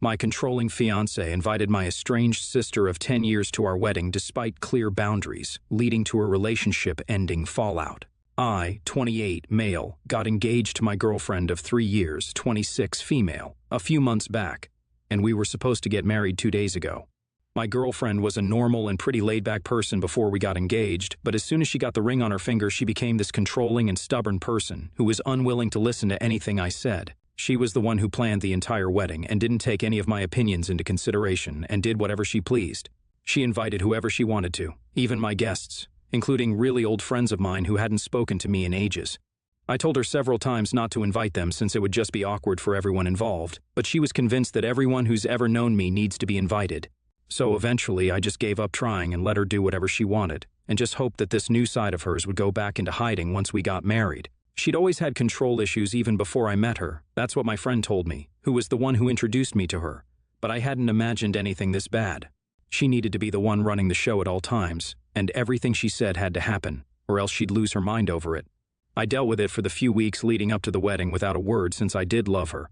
My controlling fiancé invited my estranged sister of 10 years to our wedding despite clear boundaries, leading to a relationship-ending fallout. I, 28, male, got engaged to my girlfriend of 3 years, 26, female, a few months back, and we were supposed to get married 2 days ago. My girlfriend was a normal and pretty laid-back person before we got engaged, but as soon as she got the ring on her finger, she became this controlling and stubborn person who was unwilling to listen to anything I said. She was the one who planned the entire wedding and didn't take any of my opinions into consideration and did whatever she pleased. She invited whoever she wanted to, even my guests, including really old friends of mine who hadn't spoken to me in ages. I told her several times not to invite them since it would just be awkward for everyone involved, but she was convinced that everyone who's ever known me needs to be invited. So eventually I just gave up trying and let her do whatever she wanted, and just hoped that this new side of hers would go back into hiding once we got married. She'd always had control issues even before I met her. That's what my friend told me, who was the one who introduced me to her. But I hadn't imagined anything this bad. She needed to be the one running the show at all times, and everything she said had to happen, or else she'd lose her mind over it. I dealt with it for the few weeks leading up to the wedding without a word since I did love her.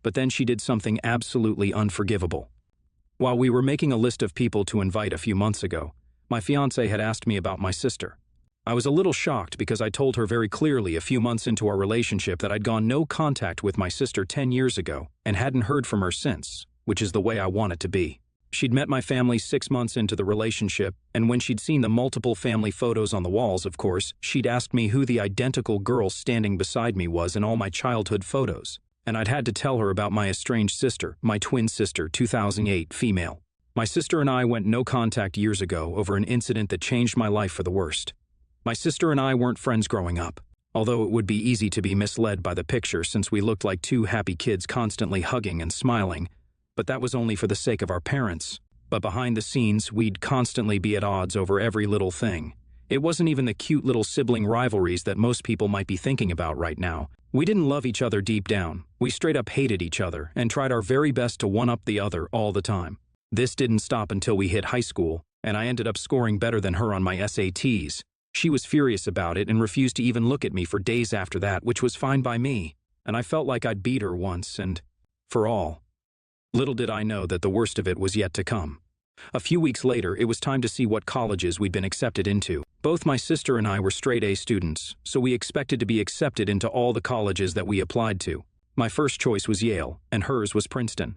But then she did something absolutely unforgivable. While we were making a list of people to invite a few months ago, my fiancé had asked me about my sister. I was a little shocked because I told her very clearly a few months into our relationship that I'd gone no contact with my sister 10 years ago and hadn't heard from her since, which is the way I want it to be. She'd met my family 6 months into the relationship, and when she'd seen the multiple family photos on the walls, of course, she'd asked me who the identical girl standing beside me was in all my childhood photos. And I'd had to tell her about my estranged sister, my twin sister, 2008, female. My sister and I went no contact years ago over an incident that changed my life for the worst. My sister and I weren't friends growing up, although it would be easy to be misled by the picture since we looked like two happy kids constantly hugging and smiling, but that was only for the sake of our parents. But behind the scenes, we'd constantly be at odds over every little thing. It wasn't even the cute little sibling rivalries that most people might be thinking about right now. We didn't love each other deep down. We straight up hated each other and tried our very best to one-up the other all the time. This didn't stop until we hit high school, and I ended up scoring better than her on my SATs. She was furious about it and refused to even look at me for days after that, which was fine by me, and I felt like I'd beat her once and for all. Little did I know that the worst of it was yet to come. A few weeks later, it was time to see what colleges we'd been accepted into. Both my sister and I were straight-A students, so we expected to be accepted into all the colleges that we applied to. My first choice was Yale, and hers was Princeton.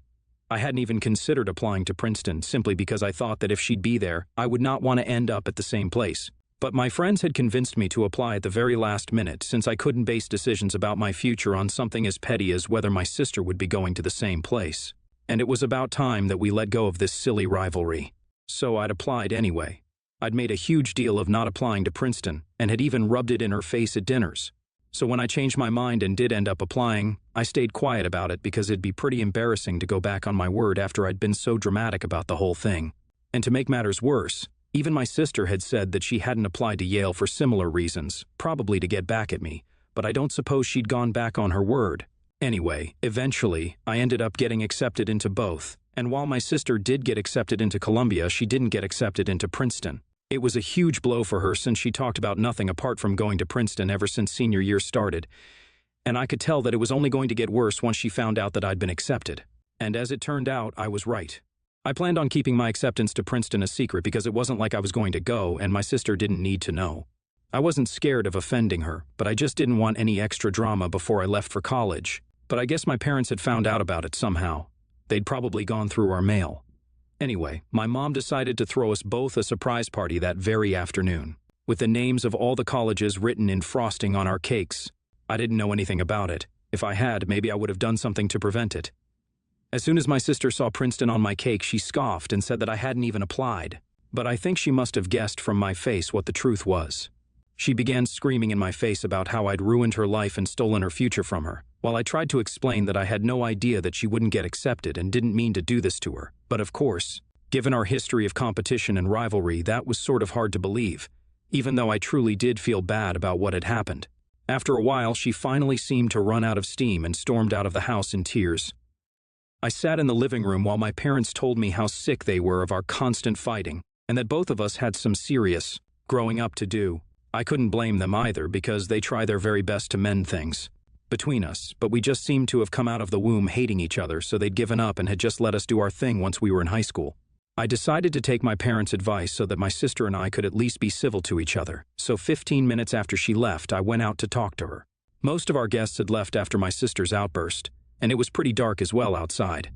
I hadn't even considered applying to Princeton simply because I thought that if she'd be there, I would not want to end up at the same place. But my friends had convinced me to apply at the very last minute since I couldn't base decisions about my future on something as petty as whether my sister would be going to the same place. And it was about time that we let go of this silly rivalry. So I'd applied anyway. I'd made a huge deal of not applying to Princeton and had even rubbed it in her face at dinners. So when I changed my mind and did end up applying, I stayed quiet about it because it'd be pretty embarrassing to go back on my word after I'd been so dramatic about the whole thing. And to make matters worse, even my sister had said that she hadn't applied to Yale for similar reasons, probably to get back at me, but I don't suppose she'd gone back on her word. Anyway, eventually, I ended up getting accepted into both, and while my sister did get accepted into Columbia, she didn't get accepted into Princeton. It was a huge blow for her since she talked about nothing apart from going to Princeton ever since senior year started, and I could tell that it was only going to get worse once she found out that I'd been accepted. And as it turned out, I was right. I planned on keeping my acceptance to Princeton a secret because it wasn't like I was going to go and my sister didn't need to know. I wasn't scared of offending her, but I just didn't want any extra drama before I left for college. But I guess my parents had found out about it somehow. They'd probably gone through our mail. Anyway, my mom decided to throw us both a surprise party that very afternoon, with the names of all the colleges written in frosting on our cakes. I didn't know anything about it. If I had, maybe I would have done something to prevent it. As soon as my sister saw Princeton on my cake, she scoffed and said that I hadn't even applied. But I think she must have guessed from my face what the truth was. She began screaming in my face about how I'd ruined her life and stolen her future from her, while I tried to explain that I had no idea that she wouldn't get accepted and didn't mean to do this to her. But of course, given our history of competition and rivalry, that was sort of hard to believe, even though I truly did feel bad about what had happened. After a while, she finally seemed to run out of steam and stormed out of the house in tears. I sat in the living room while my parents told me how sick they were of our constant fighting, and that both of us had some serious growing up to do. I couldn't blame them either because they try their very best to mend things. between us, but we just seemed to have come out of the womb hating each other, so they'd given up and had just let us do our thing once we were in high school. I decided to take my parents' advice so that my sister and I could at least be civil to each other, so 15 minutes after she left, I went out to talk to her. Most of our guests had left after my sister's outburst, and it was pretty dark as well outside.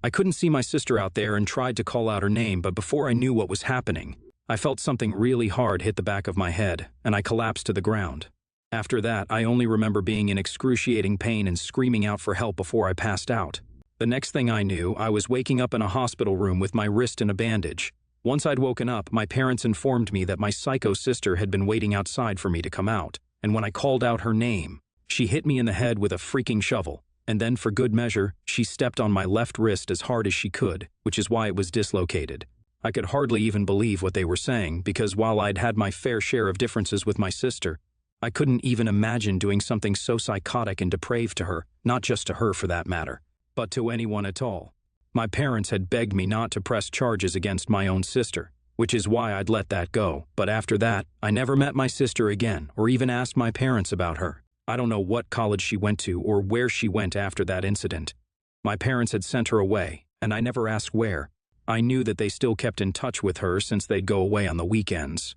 I couldn't see my sister out there and tried to call out her name, but before I knew what was happening, I felt something really hard hit the back of my head, and I collapsed to the ground. After that, I only remember being in excruciating pain and screaming out for help before I passed out. The next thing I knew, I was waking up in a hospital room with my wrist in a bandage. Once I'd woken up, my parents informed me that my psycho sister had been waiting outside for me to come out, and when I called out her name, she hit me in the head with a freaking shovel, and then for good measure, she stepped on my left wrist as hard as she could, which is why it was dislocated. I could hardly even believe what they were saying, because while I'd had my fair share of differences with my sister, I couldn't even imagine doing something so psychotic and depraved to her, not just to her for that matter, but to anyone at all. My parents had begged me not to press charges against my own sister, which is why I'd let that go, but after that, I never met my sister again or even asked my parents about her. I don't know what college she went to or where she went after that incident. My parents had sent her away, and I never asked where. I knew that they still kept in touch with her since they'd go away on the weekends.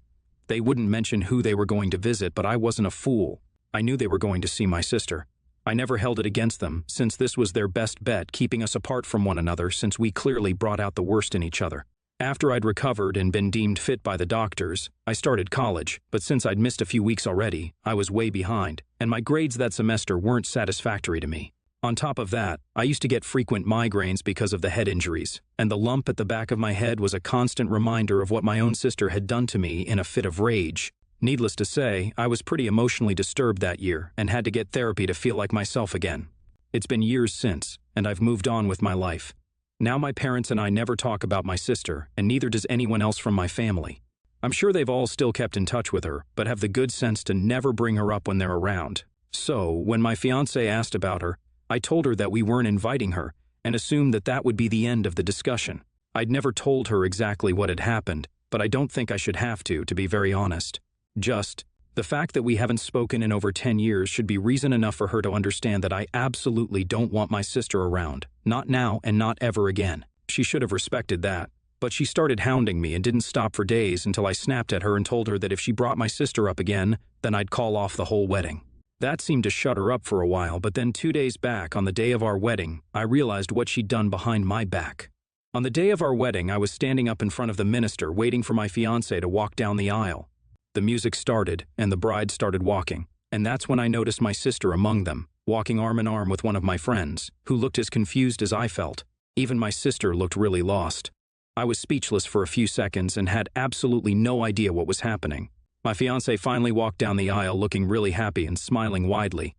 They wouldn't mention who they were going to visit, but I wasn't a fool. I knew they were going to see my sister. I never held it against them, since this was their best bet, keeping us apart from one another since we clearly brought out the worst in each other. After I'd recovered and been deemed fit by the doctors, I started college, but since I'd missed a few weeks already, I was way behind, and my grades that semester weren't satisfactory to me. On top of that, I used to get frequent migraines because of the head injuries, and the lump at the back of my head was a constant reminder of what my own sister had done to me in a fit of rage. Needless to say, I was pretty emotionally disturbed that year and had to get therapy to feel like myself again. It's been years since, and I've moved on with my life. Now my parents and I never talk about my sister, and neither does anyone else from my family. I'm sure they've all still kept in touch with her, but have the good sense to never bring her up when they're around. So, when my fiancé asked about her, I told her that we weren't inviting her, and assumed that that would be the end of the discussion. I'd never told her exactly what had happened, but I don't think I should have to be very honest. Just, the fact that we haven't spoken in over 10 years should be reason enough for her to understand that I absolutely don't want my sister around. Not now and not ever again. She should have respected that. But she started hounding me and didn't stop for days until I snapped at her and told her that if she brought my sister up again, then I'd call off the whole wedding. That seemed to shut her up for a while, but then 2 days back, on the day of our wedding, I realized what she'd done behind my back. On the day of our wedding, I was standing up in front of the minister waiting for my fiancé to walk down the aisle. The music started, and the bride started walking, and that's when I noticed my sister among them, walking arm in arm with one of my friends, who looked as confused as I felt. Even my sister looked really lost. I was speechless for a few seconds and had absolutely no idea what was happening. My fiancé finally walked down the aisle looking really happy and smiling widely,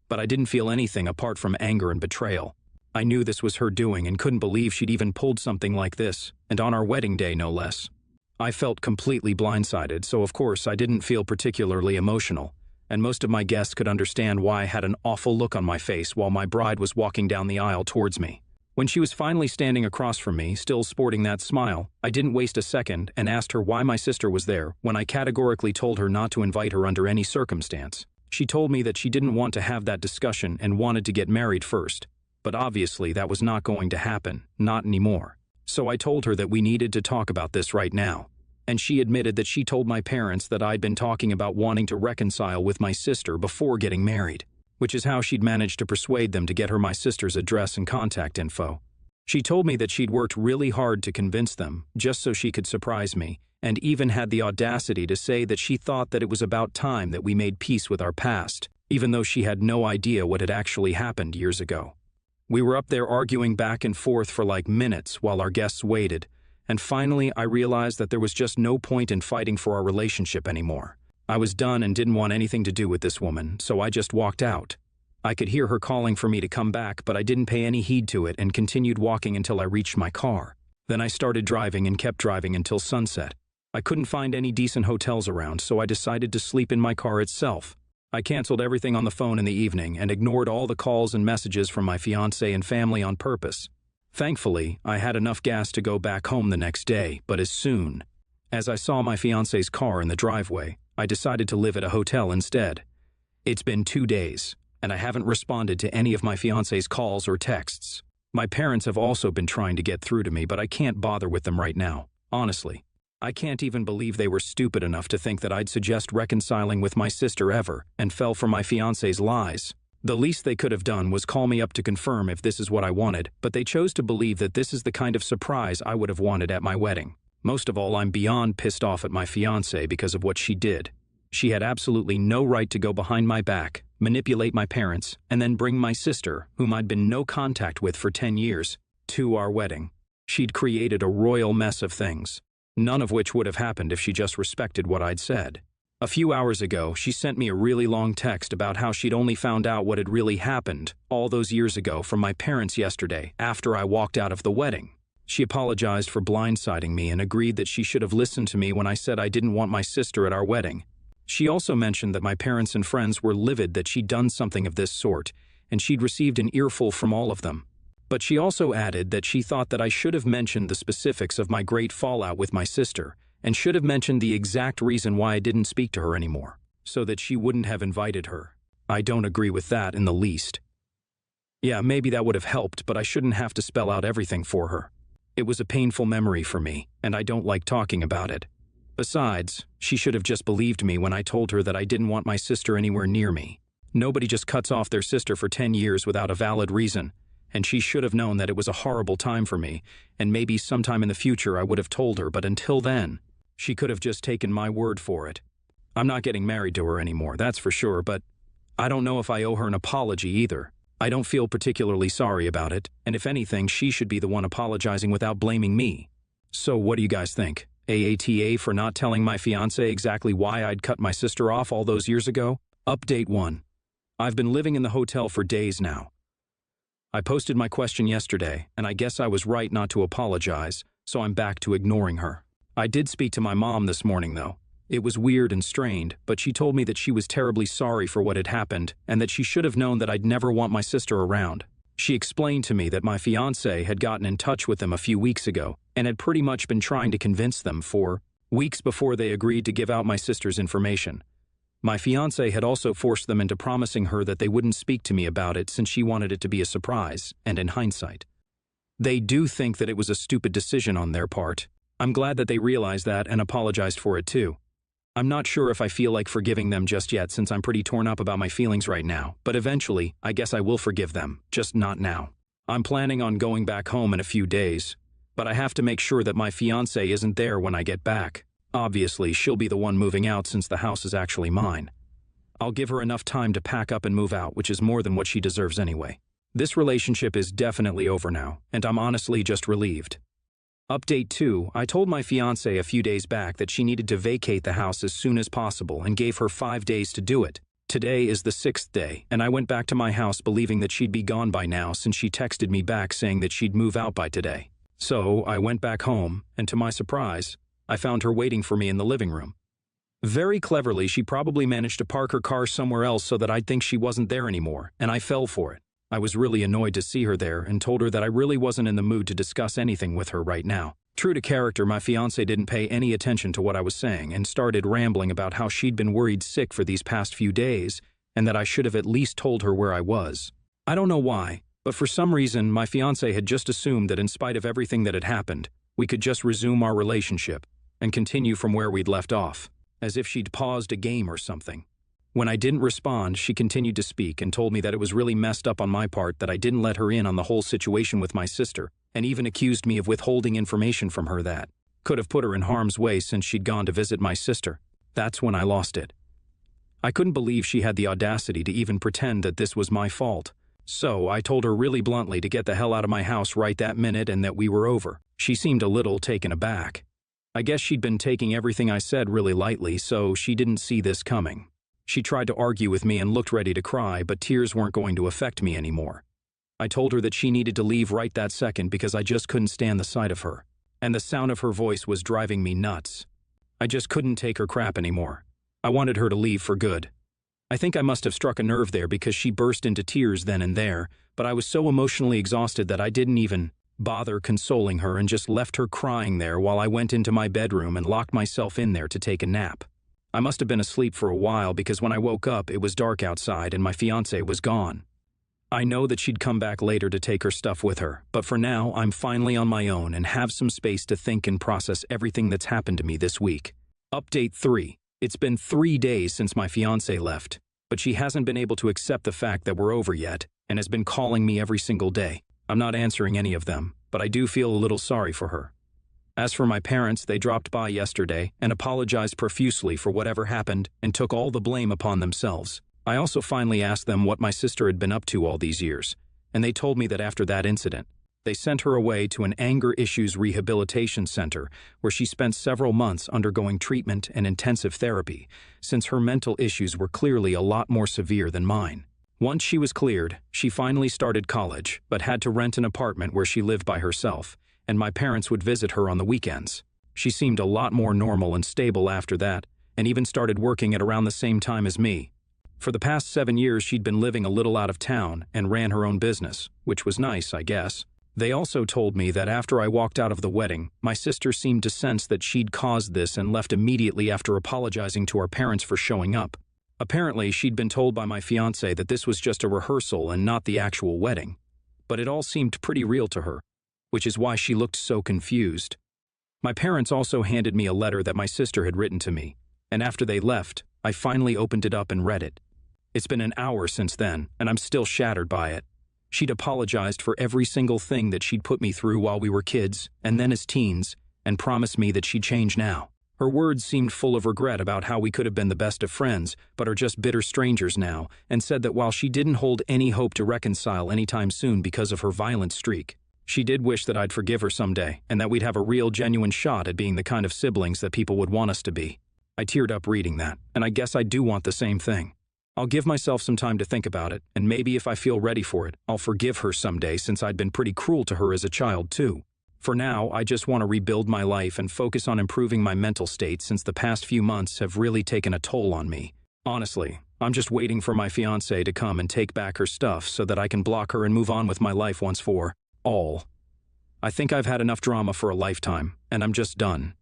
but I didn't feel anything apart from anger and betrayal. I knew this was her doing and couldn't believe she'd even pulled something like this, and on our wedding day no less. I felt completely blindsided, so of course I didn't feel particularly emotional, and most of my guests could understand why I had an awful look on my face while my bride was walking down the aisle towards me. When she was finally standing across from me, still sporting that smile, I didn't waste a second and asked her why my sister was there when I categorically told her not to invite her under any circumstance. She told me that she didn't want to have that discussion and wanted to get married first, but obviously that was not going to happen, not anymore. So I told her that we needed to talk about this right now, and she admitted that she told my parents that I'd been talking about wanting to reconcile with my sister before getting married, which is how she'd managed to persuade them to get her my sister's address and contact info. She told me that she'd worked really hard to convince them, just so she could surprise me, and even had the audacity to say that she thought that it was about time that we made peace with our past, even though she had no idea what had actually happened years ago. We were up there arguing back and forth for like minutes while our guests waited, and finally I realized that there was just no point in fighting for our relationship anymore. I was done and didn't want anything to do with this woman, so I just walked out. I could hear her calling for me to come back, but I didn't pay any heed to it and continued walking until I reached my car. Then I started driving and kept driving until sunset. I couldn't find any decent hotels around, so I decided to sleep in my car itself. I canceled everything on the phone in the evening and ignored all the calls and messages from my fiancé and family on purpose. Thankfully, I had enough gas to go back home the next day, but as I saw my fiancé's car in the driveway, I decided to live at a hotel instead. It's been 2 days. and I haven't responded to any of my fiancé's calls or texts. My parents have also been trying to get through to me, but I can't bother with them right now. Honestly, I can't even believe they were stupid enough to think that I'd suggest reconciling with my sister ever and fell for my fiancé's lies. The least they could have done was call me up to confirm if this is what I wanted, but they chose to believe that this is the kind of surprise I would have wanted at my wedding. Most of all, I'm beyond pissed off at my fiancé because of what she did. She had absolutely no right to go behind my back, manipulate my parents, and then bring my sister, whom I'd been no contact with for 10 years, to our wedding. She'd created a royal mess of things, none of which would have happened if she just respected what I'd said. A few hours ago, she sent me a really long text about how she'd only found out what had really happened all those years ago from my parents yesterday after I walked out of the wedding. She apologized for blindsiding me and agreed that she should have listened to me when I said I didn't want my sister at our wedding. She also mentioned that my parents and friends were livid that she'd done something of this sort, and she'd received an earful from all of them. But she also added that she thought that I should have mentioned the specifics of my great fallout with my sister, and should have mentioned the exact reason why I didn't speak to her anymore, so that she wouldn't have invited her. I don't agree with that in the least. Yeah, maybe that would have helped, but I shouldn't have to spell out everything for her. It was a painful memory for me, and I don't like talking about it. Besides, she should have just believed me when I told her that I didn't want my sister anywhere near me. Nobody just cuts off their sister for 10 years without a valid reason, and she should have known that it was a horrible time for me, and maybe sometime in the future I would have told her, but until then, she could have just taken my word for it. I'm not getting married to her anymore, that's for sure, but I don't know if I owe her an apology either. I don't feel particularly sorry about it, and if anything, she should be the one apologizing without blaming me. So what do you guys think? AATA for not telling my fiancé exactly why I'd cut my sister off all those years ago? Update 1. I've been living in the hotel for days now. I posted my question yesterday, and I guess I was right not to apologize, so I'm back to ignoring her. I did speak to my mom this morning, though. It was weird and strained, but she told me that she was terribly sorry for what had happened and that she should have known that I'd never want my sister around. She explained to me that my fiancé had gotten in touch with them a few weeks ago and had pretty much been trying to convince them for weeks before they agreed to give out my sister's information. My fiancé had also forced them into promising her that they wouldn't speak to me about it since she wanted it to be a surprise, and in hindsight, they do think that it was a stupid decision on their part. I'm glad that they realized that and apologized for it too. I'm not sure if I feel like forgiving them just yet since I'm pretty torn up about my feelings right now, but eventually, I guess I will forgive them, just not now. I'm planning on going back home in a few days, but I have to make sure that my fiancé isn't there when I get back. Obviously, she'll be the one moving out since the house is actually mine. I'll give her enough time to pack up and move out, which is more than what she deserves anyway. This relationship is definitely over now, and I'm honestly just relieved. Update 2, I told my fiancé a few days back that she needed to vacate the house as soon as possible and gave her 5 days to do it. Today is the 6th day, and I went back to my house believing that she'd be gone by now since she texted me back saying that she'd move out by today. So I went back home, and to my surprise, I found her waiting for me in the living room. Very cleverly, she probably managed to park her car somewhere else so that I'd think she wasn't there anymore, and I fell for it. I was really annoyed to see her there and told her that I really wasn't in the mood to discuss anything with her right now. True to character, my fiancé didn't pay any attention to what I was saying and started rambling about how she'd been worried sick for these past few days and that I should have at least told her where I was. I don't know why, but for some reason, my fiancé had just assumed that in spite of everything that had happened, we could just resume our relationship and continue from where we'd left off, as if she'd paused a game or something. When I didn't respond, she continued to speak and told me that it was really messed up on my part that I didn't let her in on the whole situation with my sister, and even accused me of withholding information from her that could have put her in harm's way since she'd gone to visit my sister. That's when I lost it. I couldn't believe she had the audacity to even pretend that this was my fault. So I told her really bluntly to get the hell out of my house right that minute and that we were over. She seemed a little taken aback. I guess she'd been taking everything I said really lightly, so she didn't see this coming. She tried to argue with me and looked ready to cry, but tears weren't going to affect me anymore. I told her that she needed to leave right that second because I just couldn't stand the sight of her, and the sound of her voice was driving me nuts. I just couldn't take her crap anymore. I wanted her to leave for good. I think I must have struck a nerve there because she burst into tears then and there, but I was so emotionally exhausted that I didn't even bother consoling her and just left her crying there while I went into my bedroom and locked myself in there to take a nap. I must have been asleep for a while because when I woke up, it was dark outside and my fiancé was gone. I know that she'd come back later to take her stuff with her, but for now, I'm finally on my own and have some space to think and process everything that's happened to me this week. Update 3. It's been 3 days since my fiancé left, but she hasn't been able to accept the fact that we're over yet and has been calling me every single day. I'm not answering any of them, but I do feel a little sorry for her. As for my parents, they dropped by yesterday and apologized profusely for whatever happened and took all the blame upon themselves. I also finally asked them what my sister had been up to all these years, and they told me that after that incident, they sent her away to an anger issues rehabilitation center where she spent several months undergoing treatment and intensive therapy, since her mental issues were clearly a lot more severe than mine. Once she was cleared, she finally started college, but had to rent an apartment where she lived by herself, and my parents would visit her on the weekends. She seemed a lot more normal and stable after that, and even started working at around the same time as me. For the past 7 years, she'd been living a little out of town and ran her own business, which was nice, I guess. They also told me that after I walked out of the wedding, my sister seemed to sense that she'd caused this and left immediately after apologizing to our parents for showing up. Apparently, she'd been told by my fiancé that this was just a rehearsal and not the actual wedding. But it all seemed pretty real to her, which is why she looked so confused. My parents also handed me a letter that my sister had written to me, and after they left, I finally opened it up and read it. It's been an hour since then, and I'm still shattered by it. She'd apologized for every single thing that she'd put me through while we were kids, and then as teens, and promised me that she'd change now. Her words seemed full of regret about how we could have been the best of friends, but are just bitter strangers now, and said that while she didn't hold any hope to reconcile anytime soon because of her violent streak, she did wish that I'd forgive her someday, and that we'd have a real genuine shot at being the kind of siblings that people would want us to be. I teared up reading that, and I guess I do want the same thing. I'll give myself some time to think about it, and maybe if I feel ready for it, I'll forgive her someday since I'd been pretty cruel to her as a child too. For now, I just want to rebuild my life and focus on improving my mental state since the past few months have really taken a toll on me. Honestly, I'm just waiting for my fiancé to come and take back her stuff so that I can block her and move on with my life once for all. I think I've had enough drama for a lifetime, and I'm just done.